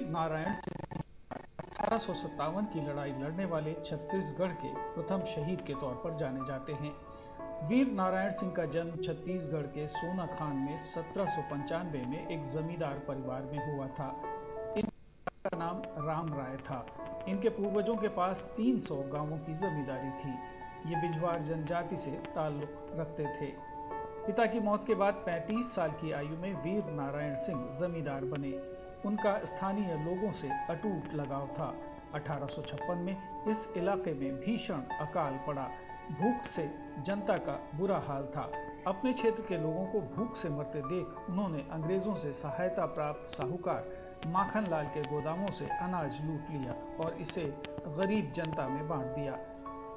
नारायण सिंह 1857 की लड़ाई लड़ने वाले छत्तीसगढ़ के प्रथम शहीद के तौर पर जाने जाते हैं। वीर नारायण सिंह का जन्म छत्तीसगढ़ के सोनाखान में 1795 में एक जमींदार परिवार में हुआ था। इनका नाम राम राय था। इनके पूर्वजों के पास 300 गांवों की जमींदारी थी। ये बिजवार जनजाति से ताल्लुक रखते थे। पिता की मौत के बाद 35 साल की आयु में वीर नारायण सिंह जमींदार बने। उनका स्थानीय लोगों से अटूट लगाव था। 1856 में इस इलाके में भीषण अकाल पड़ा। भूख से जनता का बुरा हाल था। अपने क्षेत्र के लोगों को भूख से मरते देख उन्होंने अंग्रेजों से सहायता प्राप्त साहूकार माखनलाल के गोदामों से अनाज लूट लिया और इसे गरीब जनता में बांट दिया।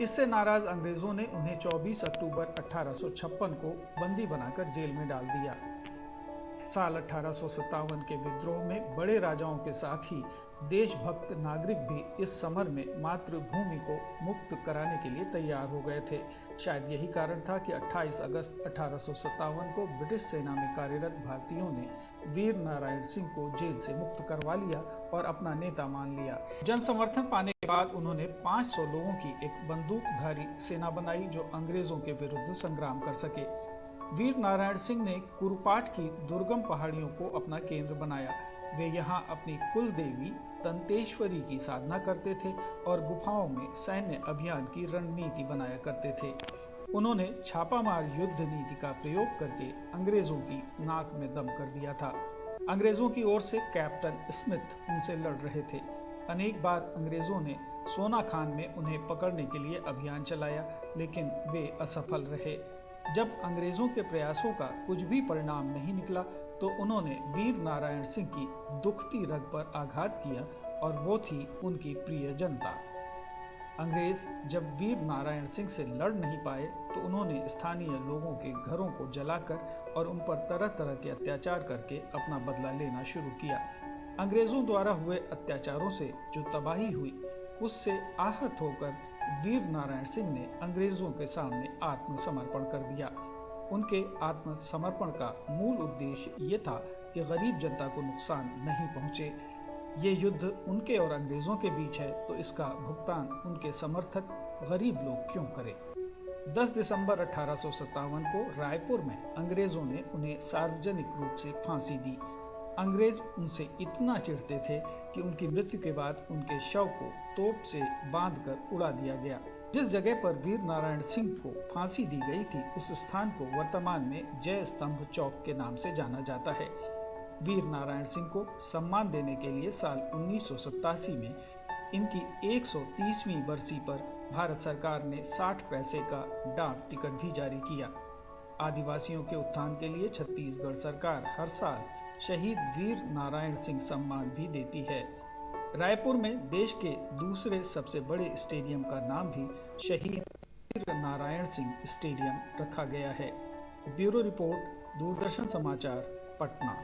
इससे नाराज अंग्रेजों ने उन्हें 24 अक्टूबर 1856 को बंदी बनाकर जेल में डाल दिया। साल 1857 के विद्रोह में बड़े राजाओं के साथ ही देशभक्त नागरिक भी इस समर में मातृभूमि को मुक्त कराने के लिए तैयार हो गए थे। शायद यही कारण था कि 28 अगस्त 1857 को ब्रिटिश सेना में कार्यरत भारतीयों ने वीर नारायण सिंह को जेल से मुक्त करवा लिया और अपना नेता मान लिया। जन समर्थन पाने के बाद उन्होंने 500 लोगों की एक बंदूकधारी सेना बनाई जो अंग्रेजों के विरुद्ध संग्राम कर सके। वीर नारायण सिंह ने कुरुपाट की दुर्गम पहाड़ियों को अपना केंद्र बनाया। वे यहाँ अपनी कुल देवी दंतेश्वरी की साधना करते थे और गुफाओं में सैन्य अभियान की रणनीति बनाया करते थे। उन्होंने छापामार युद्ध नीति का प्रयोग करके अंग्रेजों की नाक में दम कर दिया था। अंग्रेजों की ओर से कैप्टन स्मिथ उनसे लड़ रहे थे। अनेक बार अंग्रेजों ने सोनाखान में उन्हें पकड़ने के लिए अभियान चलाया, लेकिन वे असफल रहे। जब अंग्रेजों के प्रयासों का कुछ भी परिणाम नहीं निकला तो उन्होंने वीर नारायण सिंह की दुखती रग पर आघात किया और वो थी उनकी प्रिय जनता। अंग्रेज जब वीर नारायण सिंह से लड़ नहीं पाए तो उन्होंने स्थानीय लोगों के घरों को जलाकर और उन पर तरह तरह के अत्याचार करके अपना बदला लेना शुरू किया। अंग्रेजों द्वारा हुए अत्याचारों से जो तबाही हुई उससे आहत होकर वीर नारायण सिंह ने अंग्रेजों के सामने आत्मसमर्पण कर दिया। उनके आत्मसमर्पण का मूल उद्देश्य ये था कि गरीब जनता को नुकसान नहीं पहुंचे। ये युद्ध उनके और अंग्रेजों के बीच है तो इसका भुगतान उनके समर्थक गरीब लोग क्यों करें। 10 दिसंबर 1857 को रायपुर में अंग्रेजों ने उन्हें सार्वजनिक रूप से फांसी दी। अंग्रेज उनसे इतना चिढ़ते थे कि उनकी मृत्यु के बाद उनके शव को तोप से बांधकर उड़ा दिया गया। जिस जगह पर वीर नारायण सिंह को फांसी दी गई थी उस स्थान को वर्तमान में जय स्तंभ चौक के नाम से जाना जाता है। वीर नारायण सिंह को सम्मान देने के लिए साल 1987 में इनकी 130वीं बरसी पर भारत सरकार ने 60 पैसे का डाक टिकट भी जारी किया। आदिवासियों के उत्थान के लिए छत्तीसगढ़ सरकार हर साल शहीद वीर नारायण सिंह सम्मान भी देती है। रायपुर में देश के दूसरे सबसे बड़े स्टेडियम का नाम भी शहीद वीर नारायण सिंह स्टेडियम रखा गया है। ब्यूरो रिपोर्ट, दूरदर्शन समाचार, पटना।